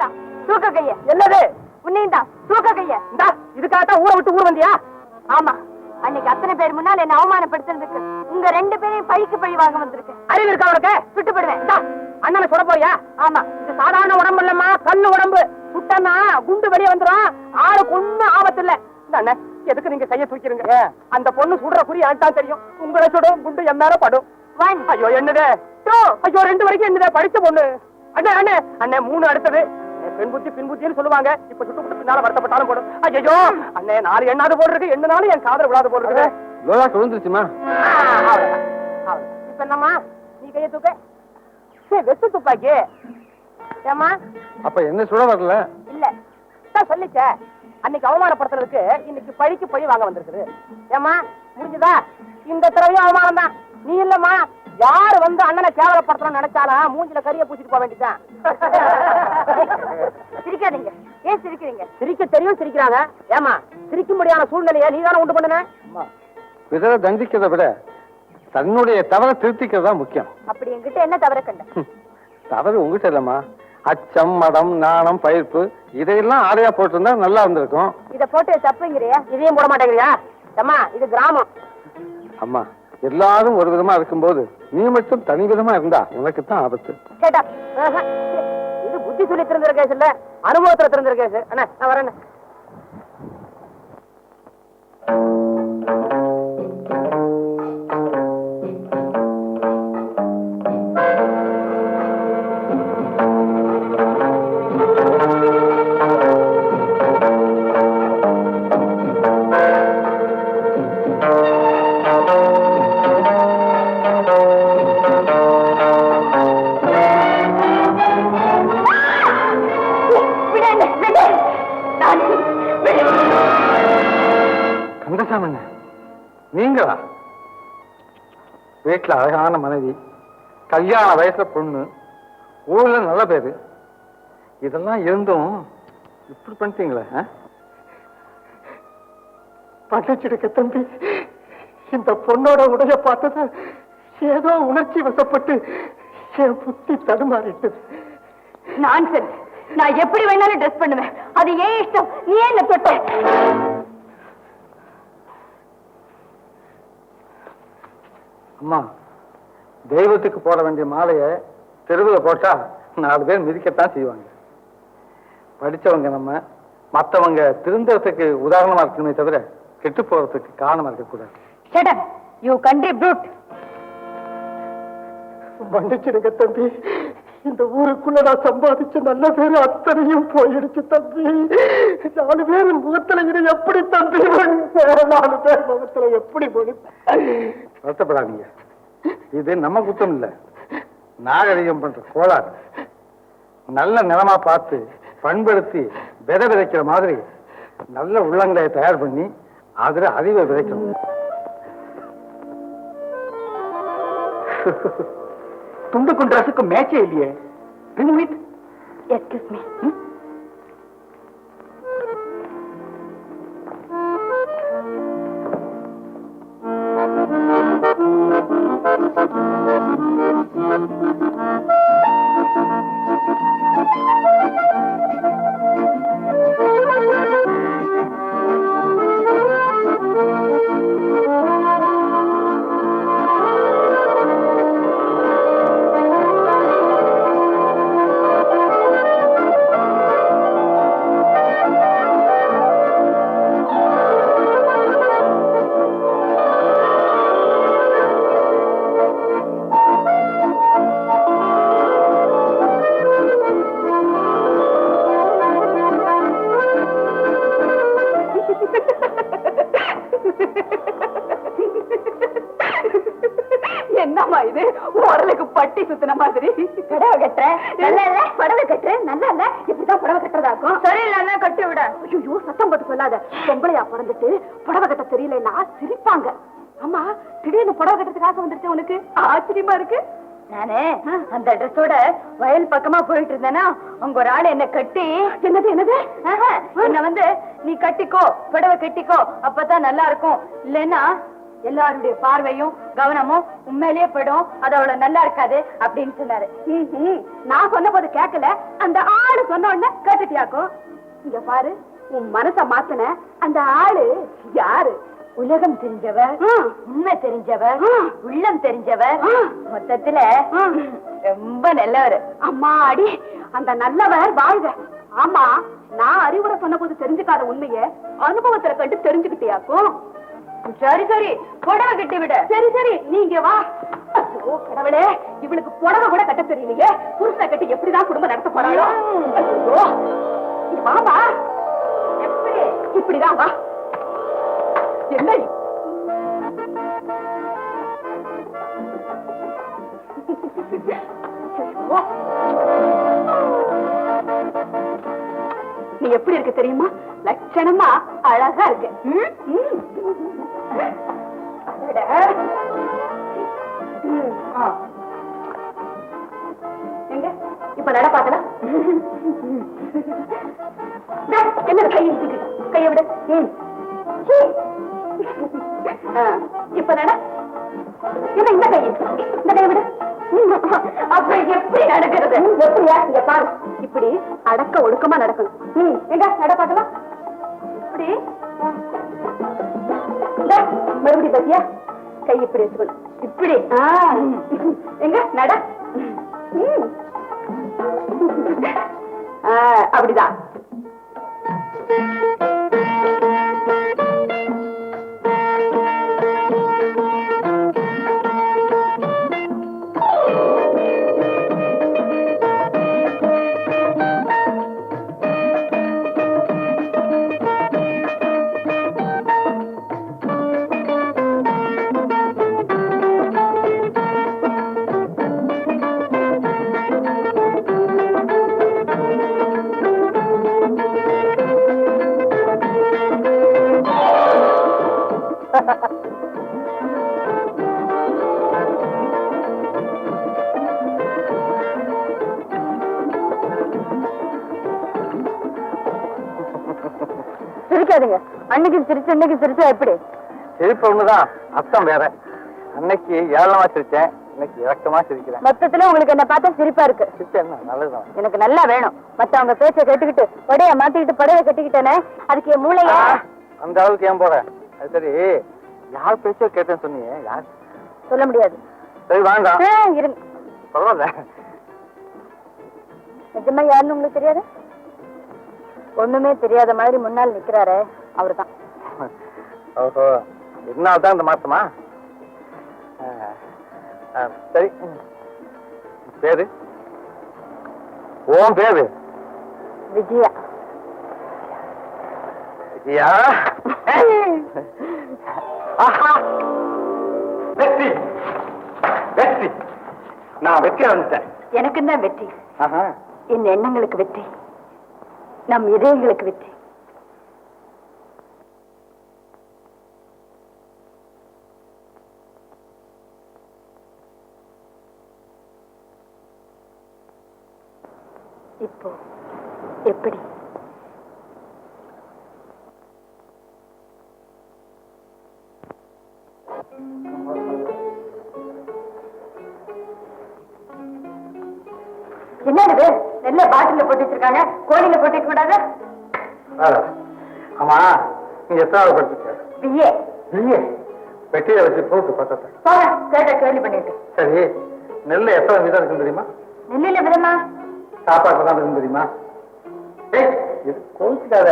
உன்னையும் தான் தூக்க கைய. என்னது? உன்னையும் தான் தூக்க கைய. இதுக்காகத்தான் ஊரை விட்டு ஊர் வந்தியா? ஆமா, அன்னைக்கு அத்தனை பேர் முன்னால் என்ன அவமானப்படுத்துறதுக்கு உங்க 2 பேரையும் பழிக்கு பழி வாங்க வந்திருக்கு. அறிவு இருக்கா உனக்கு? சுட்டுப்படுவேன். அண்ணனை சொல்ல போறியா? ஆமா, இது சாதாரண உடம்பு இல்லம்மா, கல்லு உடம்பு. சுட்டனா குண்டு வெளியே வந்துடும். ஆளுக்கு ஒண்ணும் ஆபத்து இல்ல. அண்ணன், எதுக்கு நீங்க கைய தூக்கிருங்க? அந்த பொண்ணு சுடுற குறி எனக்கு தான் தெரியும். உங்களை சுடும் குண்டு என் மேல படும். ஐயோ என்னது? ஐயோ 2 வரைக்கும் என்னது? படிச்ச பொண்ணு. அண்ணே அண்ணே அண்ணே 3 அடுத்தது. பெண் புத்தி பின் புத்தின்னு சொல்லுவாங்க. இப்ப சுட்டு விட்டு பின்னால வருத்தப்பட்டாலும் போடும். ஐயோ அண்ணே 4 எண்ணாவது போடு இருக்கு. எண்ணாலும் என் காதல் விழாது போடு இருக்கு. லோலா விழுந்துருச்சுமா. இப்ப என்னம்மா நீ கைய தூக்க? வெத்து துப்பாக்கி. ஏமா அப்ப என்ன சுட வரல? இல்ல சொல்லிச்ச. அன்னைக்கு அவமானப்படுத்துறதுக்கு இன்னைக்கு பழிக்கு பழி வாங்க வந்திருக்குது. ஏமா முடிஞ்சுதா? இந்த தடவையும் அவமானம் தான். நீ இல்லம்மா, யாரு வந்து அண்ணனை கேவலப்படுத்தணும் நினைச்சாலும் மூஞ்சில கரிய பூச்சிட்டு போக வேண்டியதான். சிரிக்காதீங்க. ஏன் சிரிக்கிறீங்க? சிரிக்க தெரியும் சிரிக்கிறாங்க. ஏமா சிரிக்க முடியாத சூழ்நிலையை நீ தானே உண்டு பண்ணுன. பிறரை தண்டிக்கிறத விட தன்னுடைய தவறை திருத்திக்கிறது தான் முக்கியம். அப்படி என்கிட்ட என்ன தவற கண்ட? தவறு உங்ககிட்ட இல்லம்மா. அச்சம், மடம், நாணம், பயிர்ப்பு இதையெல்லாம் ஆரையா போட்டிருந்தா நல்லா இருந்திருக்கும். இத போட்டு தப்புங்கிறியா? இதையும் போட மாட்டேங்கிறியா? அம்மா இது கிராமம். அம்மா எல்லாரும் ஒரு விதமா இருக்கும்போது நீ மட்டும் தனி விதமா இருந்தா உனக்கு தான் ஆபத்து. கேட்டா இது புத்தி சொல்லி திறந்திருக்க கேஸ் இல்ல, அனுபவத்துல திறந்திருக்க கேஸ். அண்ணா நான் வரேன். நீங்களா? வீட்டுல அழகான மனைவி, கல்யாண வயசுல பொண்ணு, ஊர்ல நல்ல பேரு, இதெல்லாம் இருந்தும் இப்படி பண்ணிட்டீங்களே? பட்டச்சிடுக்க தம்பி, இந்த பொண்ணோட உடைய பார்த்தது ஏதோ உணர்ச்சி வசப்பட்டு என் புத்தி தடுமாறிட்டு. நான் எப்படி வேணாலும் ட்ரெஸ் பண்ணுவேன். அது ஏன் இஷ்டம். நீ என்ன தொட்ட? அம்மா, தெய்வத்துக்கு போட வேண்டிய மாலைய தெருவில் போட்டா 4 பேர் மிதிக்கத்தான் செய்வாங்க. படிச்சவங்க நம்ம, மற்றவங்க திருந்தறதுக்கு உதாரணமா இருக்கணுமே தவிர கெட்டு போறதுக்கு காரணமா இருக்கக்கூடாது. மன்னிச்சிடுங்க தம்பி, இந்த ஊருக்குள்ள நான் சம்பாதிச்ச நல்ல பேரு அத்தனையும் போயிடுச்சு தம்பி. 4 பேர் முகத்துல இது எப்படி தம்பி? 4 பேர் முகத்துல எப்படி போடு? வருத்தப்படாதீங்க. இது நம்ம குத்தம் இல்ல, நாகரிகம் பண்ற கோளாறு. நல்ல நிலமா பார்த்து பண்படுத்தி விதை விதைக்கிற மாதிரி நல்ல உள்ளங்களை தயார் பண்ணி அதுல அறிவை விதைக்கணும். துண்டுக்கும் ரசுக்கும் மேட்சே இல்லையே. Excuse me. என்னம்மா இது? உடலுக்கு பட்டி சுத்தின மாதிரி. புடவை கட்டுற நல்லா இல்ல? புடவை கட்டுற நல்லா இல்ல? இப்படிதான் புடவை கட்டுறதாக்கும். சரியில்லைன்னா கட்டி விட. ஐயோ சத்தம் போட்டு சொல்லாத. பொம்பளையா பிறந்துட்டு புடவை கட்ட தெரியலன்னா சிரிப்பாங்க. ஆமா, திடீர்னு புடவை கட்டுறதுக்காக வந்துருச்சு உனக்கு? ஆச்சரியமா இருக்கு. நானே அந்த ட்ரெஸ்ஸோட வயல் பக்கமா போயிட்டு இருந்தேன்னா உங்க ஒரு ஆள் என்ன கட்டி என்னது என்ன வந்து நீ கட்டிக்கோ, புடவை கட்டிக்கோ, அப்பதான் நல்லா இருக்கும், இல்லைன்னா எல்லாருடைய பார்வையும் கவனமும் உண்மையிலேயே போயிடும், அது அவ்வளவு நல்லா இருக்காது அப்படின்னு சொன்னாரு. நான் சொன்ன போது கேட்கல, அந்த ஆளு சொன்ன உடனே கேட்டுட்டியாக்கும். இங்க பாரு, உன் மனச மாத்தின அந்த ஆளு யாரு? உலகம் தெரிஞ்சவர், உண்மை தெரிஞ்சவர், உள்ளம் தெரிஞ்சவர், மொத்தத்துல ரொம்ப நல்லவர். அம்மா அடி, அந்த நல்லவர் வாழ்க. ஆமா, நான் அறிவுரை சொன்ன போது தெரிஞ்சுக்காத உண்மைய அனுபவத்துல கண்டு தெரிஞ்சுக்கிட்டியாக்கும். சரி சரி, புடவை கட்டி விட. சரி சரி, நீங்க வா. ஓ கடவுளே, இவளுக்கு புடவை கூட கட்ட தெரியலையே, புருஷனை கட்டி எப்படிதான் குடும்பம் நடத்த போறாளோ. வாமா, எப்படி? இப்படிதான் வா. என்ன நீ எப்படி இருக்கு தெரியுமா? லட்சணமா அழகா இருக்கு. எங்க இப்ப நட பாக்கலாம். என்ன கையை விட. இப்ப நட. என்ன இந்த கை, இந்த கை விட. அப்ப எப்படி நடக்கிறது? எப்படியா? இங்க பாரு, இப்படி அடக்க ஒடுக்கமா நடக்கணும். எங்க நட பாக்கலாம். இப்படி மறுபடியும் பத்தியா, கை இப்படி எடுத்துக்கணும். இப்படி எங்க நட. அப்படிதான். சிரிக்காதீங்க. அன்னைக்கு சிரிச்சு இன்னைக்கு சிரிச்சா எப்படி? சிரிப்பு ஒண்ணுதான், அர்த்தம் வேற. அன்னைக்கு ஏளனமா சிரிச்சேன், இன்னைக்கு இறக்கமா சிரிக்கிறேன். மொத்தத்துல உங்களுக்கு என்ன பார்த்தா சிரிப்பா இருக்கு. சிரிச்சேன்னா நல்லதுதான். எனக்கு நல்லா வேணும். மத்தவங்க பேச்ச கேட்டுக்கிட்டு படைய மாத்திக்கிட்டு படைய கட்டிக்கிட்டேனே, அதுக்கு என் மூளையா? அந்த அளவுக்கு ஏன் போற? அது சரி, யார் பேச்சோ கேட்டேன்னு சொன்னீங்க, யார்? சொல்ல முடியாது. சரி வேண்டாம், இருங்க. பரவாயில்ல. நிஜமா யாருன்னு உங்களுக்கு தெரியாது? ஒண்ணுமே தெரியாத மாதிரி முன்னால் நிக்கிறாரு, அவருதான். ஓஹோ, இதனால்தான் இந்த மாசமா? சரி, பேரு? ஓம் பேரு? விஜயா. விஜயா, வெற்றி வெற்றி, நான் வெற்றி வந்துட்டேன். எனக்கு தான் வெற்றி. என் எண்ணங்களுக்கு வெற்றி, நம் இதயங்களுக்கு வெற்றி. இப்போ எப்படி? என்னது நெல்ல பாட்டில போட்டு வச்சிருக்காங்க, கோழில போட்டு கூடாது? ஆமா, நீங்க எத்தனாவது படிச்சிருக்க? பிஏ. பிஏ? வெட்டியில வச்சு போட்டு பக்கத்தை கேட்ட கேள்வி பண்ணிட்டு. சரி, நெல்ல எத்தனை விதம் இருக்குன்னு தெரியுமா? நெல்லில விதமா? சாப்பாடு தான் இருக்குன்னு தெரியுமா? இது கோவிச்சுக்காத,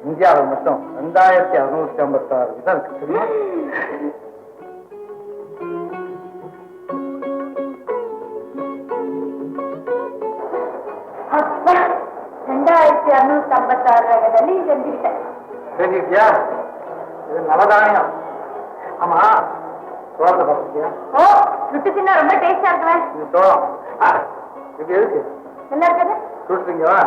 இந்தியாவில் மட்டும் 2656 விதம் இருக்கு தெரியுமா? 2656 ரகದಲ್ಲಿ செஞ்சுக்கிட்டேன். செஞ்சுக்கிட்டியா? இது நவதானியம். ஆமா, சோளத்தை பார்த்துக்கியா? ஓ, சுட்டு தின்னா ரொம்ப டேஸ்டா இருக்குவேன். இது சோளம். இது எதுக்கு? நல்லா இருக்குது. சுட்டுறீங்களா?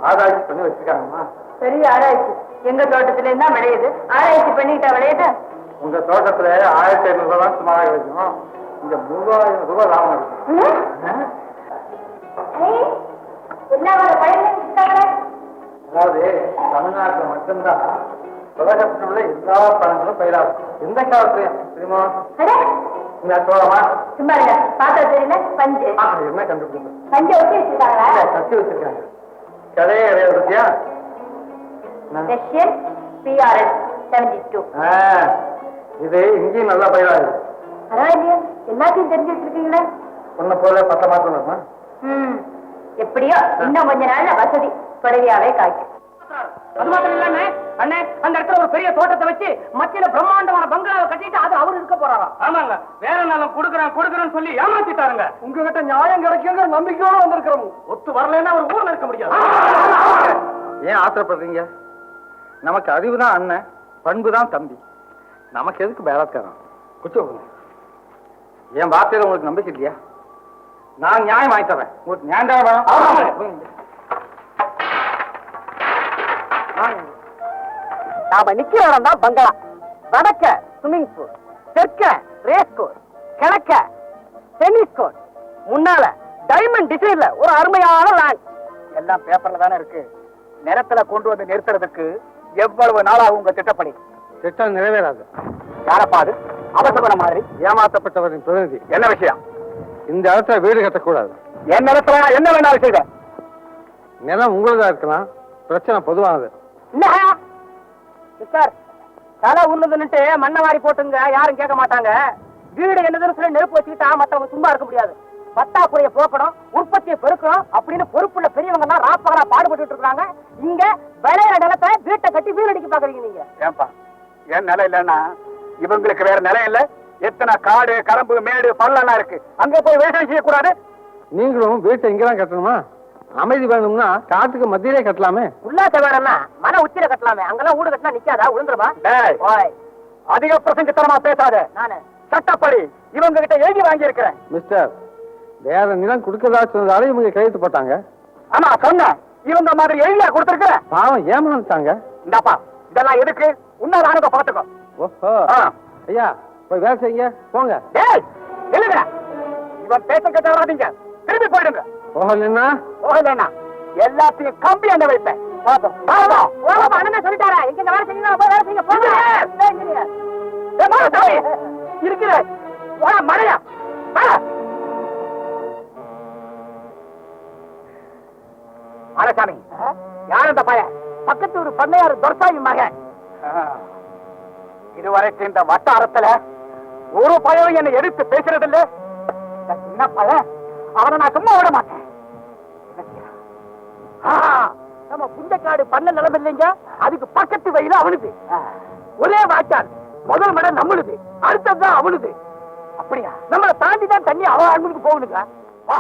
ஆராய்ச்சி பண்ணி வச்சிருக்காங்கம்மா. பெரிய ஆராய்ச்சி எங்க தோட்டத்துல இருந்தா விளையுது. ஆராய்ச்சி பண்ணிக்கிட்டா விளையுது. உங்க தோட்டத்துல 1500 ரூபாய் சுமாராக கிடைக்கும். இங்க 3000 ரூபாய் லாபம் இருக்கு. என்ன பழங்க? அதாவது தமிழ்நாட்டில் மட்டும்தான் உலகத்தில் உள்ள எல்லா பழங்களும் பயிராகும். எந்த காலத்துலயும் தெரியுமா? சோளமா? சும்மா இருங்க, பார்த்தா தெரியல. பஞ்சு என்ன கண்டுபிடிச்சு பஞ்ச ஒட்டி வச்சிருக்காங்களா? கட்டி வச்சிருக்காங்க. கடையே கிடையாது பத்தியா? Russian PRS 72. இது இங்கேயும் நல்லா பயிராகுது. பரவாயில்லையா, எல்லாத்தையும் தெரிஞ்சு வச்சிருக்கீங்களே. உன்னை போல 10 மாசம் வருமா? எப்படியோ இன்னும் கொஞ்ச நாள்ல வசதி குறைவியாவே காய்க்கும். அது மாத்திரம் இல்ல அண்ணே, அந்த இடத்துல ஒரு பெரிய தோட்டத்தை வச்சு மத்தியில பிரம்மாண்டமான பங்களாவை கட்டிட்டு அது அவரு இருக்க போறாராம். ஆமாங்க, வேற நாளும் கொடுக்கறேன்னு சொல்லி ஏமாத்திட்டாருங்க. உங்ககிட்ட நியாயம் கிடைக்குங்கிற நம்பிக்கையோட வந்திருக்கிறோம். ஒத்து வரலன்னா அவர் ஊர்ல இருக்க முடியாது. ஏன் ஆத்திரப்படுறீங்க? நமக்கு அறிவுதான் அண்ணன், பண்புதான் தம்பி. நமக்கு எதுக்கு பேராத்காரம்? குச்சி என் வார்த்தையில உங்களுக்கு நம்பிக்கை இல்லையா? நான் நியாயம் வாங்கி தரேன். உங்களுக்கு நியாயம் தான் வேணும். நாம நிக்கிற இடம் தான் பங்களா. வடக்க ஸ்விம்மிங் பூல், தெற்க ரேஸ் கோர்ஸ், கிழக்க டென்னிஸ் கோர்ட், முன்னால டைமண்ட் டிசைன்ல ஒரு அருமையான லேண்ட். எல்லாம் பேப்பர்ல தானே இருக்கு. நிலத்துல கொண்டு வந்து நிறுத்துறதுக்கு எவ்வளவு நாளாகும் உங்க திட்டப்படி? திட்டம் நிறைவேறாது. யாரப்பா அது? அவசர மாதிரி ஏமாற்றப்பட்டவரின் பிரதிநிதி. என்ன விஷயம்? இந்த இடத்துல வீடு கட்டக்கூடாது. என் நிலத்துல என்ன வேணாலும் செய்த. நிலம் உங்களுதான் இருக்கலாம், பிரச்சனை பொதுவானது. சார், தலை உருளுதுன்னுட்டு மண்ணை வாரி போட்டுங்க, யாரும் கேட்க மாட்டாங்க. வீடு என்னதுன்னு சொல்லி நெருப்பு வச்சுக்கிட்டா மத்தவங்க சும்மா இருக்க முடியாது. பத்தாக்குறைய போக்கணும், உற்பத்தியை பெருக்கணும் அப்படின்னு பொறுப்புள்ள பெரியவங்க எல்லாம் ராப்பகலா பாடுபட்டு இருக்காங்க. இங்க விளையாட நிலத்தை வீட்டை கட்டி வீடடிக்க பாக்குறீங்க நீங்க. ஏன்பா, என் நிலம் இல்லன்னா இவங்களுக்கு வேற நிலம் இல்ல? எத்தனை காடு, கரம்பு, மேடு, பள்ளம் இருக்கு. அங்க போய் விவசாயம் செய்யக்கூடாது. நீங்களும் வீட்டை இங்கதான் கட்டணுமா? அமைதி வேணும்னா காட்டுக்கு மத்தியிலே கட்டலாமே. உல்லாச வேணும்னா மன உச்சியில கட்டலாமே. அங்கெல்லாம் வீடு கட்டினா நிக்காதா, விழுந்துருமா? அதிக பிரசங்கத்தனமா பேசாத. நானு சட்டப்படி இவங்க கிட்ட எழுதி வாங்கி இருக்கிறேன். மிஸ்டர், வேற நிலம் கொடுக்கறதா சொன்னதால இவங்க கையெழுத்து போட்டாங்க. ஆமா சொன்னேன், இவங்க மாதிரி எழுதியா கொடுத்திருக்கிறேன். பாவம் ஏமாந்துட்டாங்க. இந்தாப்பா, இதெல்லாம் எதுக்கு? உன்னதானதை பாத்துக்கோ. ஓஹோ, ஐயா போய் வேலை செய்யுங்க, போங்க. எழுதுற இவன் பேச கேட்ட வராதீங்க, திரும்பி போயிடுங்க. போகலன்னா போகலன்னா எல்லாத்தையும் கம்பி அண்ட வைப்பேன். அண்ணன் சொல்லிட்டாரா? எங்க வேலை செய்யணும், வேலை செய்ய போங்க. இருக்கிற மழையா ஆனசாமி, யார் அந்த பையன்? பக்கத்து ஒரு பண்ணையார் துரசாமி மகன். இதுவரைக்கும் இந்த வட்டாரத்துல ஒரு பையன் என்னை எடுத்து பேசுறது இல்ல. சின்ன பையன், அவனை நான் சும்மா விட மாட்டேன். நம்ம புஞ்சக்காடு பண்ண நிலம் இல்லைங்க, அதுக்கு பக்கத்து வயல அவனுது. ஒரே வாய்க்கால், முதல் மடம் நம்மளுது, அடுத்ததுதான் அவனுது. அப்படியா? நம்மளை தாண்டி தான் தண்ணி அவன் அன்புக்கு போகணுங்க. வா.